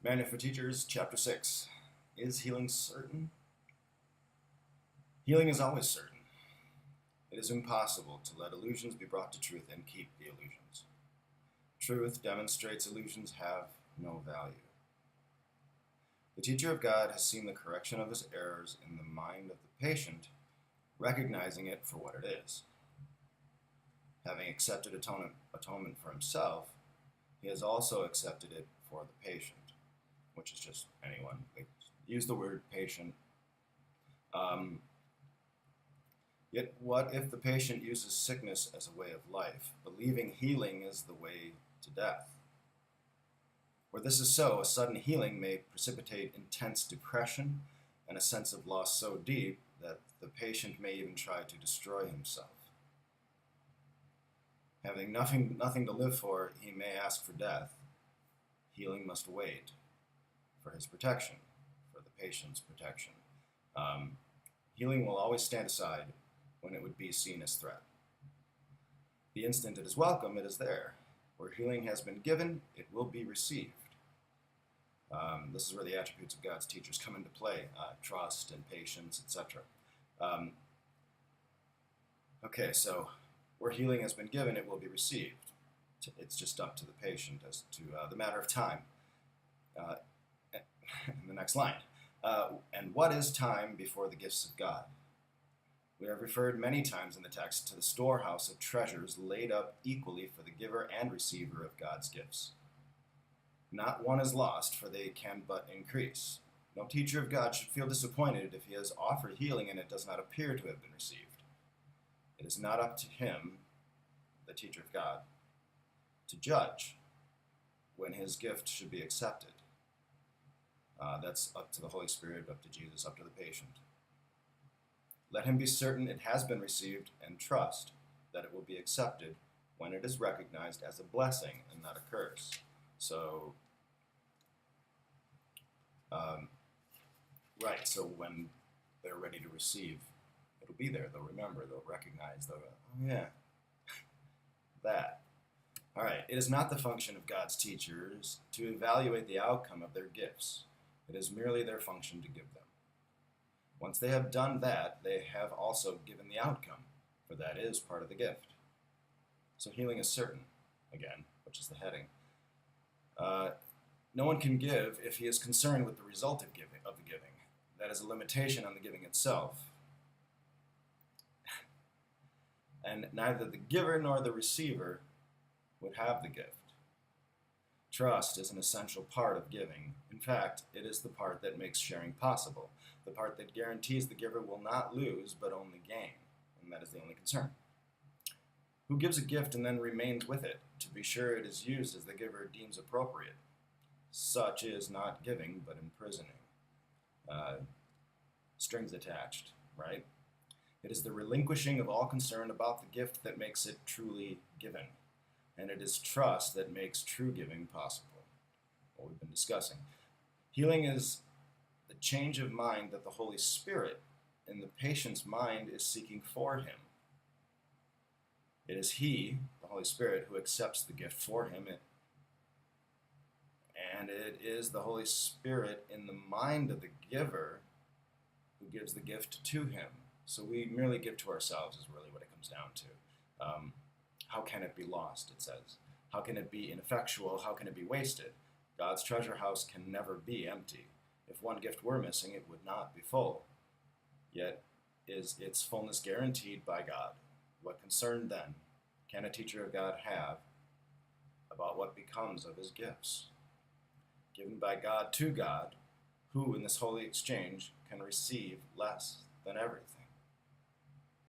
Manual for Teachers, Chapter 6. Is healing certain? Healing is always certain. It is impossible to let illusions be brought to truth and keep the illusions. Truth demonstrates illusions have no value. The teacher of God has seen the correction of his errors in the mind of the patient, recognizing it for what it is. Having accepted atonement for himself, he has also accepted it for the patient, which is just anyone. They use the word patient. Yet what if the patient uses sickness as a way of life, believing healing is the way to death? Where this is so, a sudden healing may precipitate intense depression and a sense of loss so deep that the patient may even try to destroy himself. Having nothing to live for, he may ask for death. Healing must wait for his protection, for the patient's protection. Healing will always stand aside when it would be seen as threat. The instant it is welcome, it is there. Where healing has been given, it will be received. This is where the attributes of God's teachers come into play, trust and patience, etc. Okay, so where healing has been given, it will be received. It's just up to the patient as to the matter of time. In the next line. And what is time before the gifts of God? We have referred many times in the text to the storehouse of treasures laid up equally for the giver and receiver of God's gifts. Not one is lost, for they can but increase. No teacher of God should feel disappointed if he has offered healing and it does not appear to have been received. It is not up to him, the teacher of God, to judge when his gift should be accepted. That's up to the Holy Spirit, up to Jesus, up to the patient. Let him be certain it has been received and trust that it will be accepted when it is recognized as a blessing and not a curse. So, so when they're ready to receive, it'll be there. They'll remember, they'll recognize, they'll go, oh yeah, that. All right, it is not the function of God's teachers to evaluate the outcome of their gifts. It is merely their function to give them. Once they have done that, they have also given the outcome, for that is part of the gift. So healing is certain, again, which is the heading. No one can give if he is concerned with the result of the giving. That is a limitation on the giving itself. And neither the giver nor the receiver would have the gift. Trust is an essential part of giving. In fact, it is the part that makes sharing possible, the part that guarantees the giver will not lose but only gain, and that is the only concern. Who gives a gift and then remains with it, to be sure it is used as the giver deems appropriate? Such is not giving, but imprisoning. Strings attached, right? It is the relinquishing of all concern about the gift that makes it truly given. And it is trust that makes true giving possible, what we've been discussing. Healing is the change of mind that the Holy Spirit in the patient's mind is seeking for him. It is he, the Holy Spirit, who accepts the gift for him, and it is the Holy Spirit in the mind of the giver who gives the gift to him. So we merely give to ourselves is really what it comes down to. How can it be lost, it says. How can it be ineffectual? How can it be wasted? God's treasure house can never be empty. If one gift were missing, it would not be full. Yet is its fullness guaranteed by God? What concern, then, can a teacher of God have about what becomes of his gifts? Given by God to God, who in this holy exchange can receive less than everything?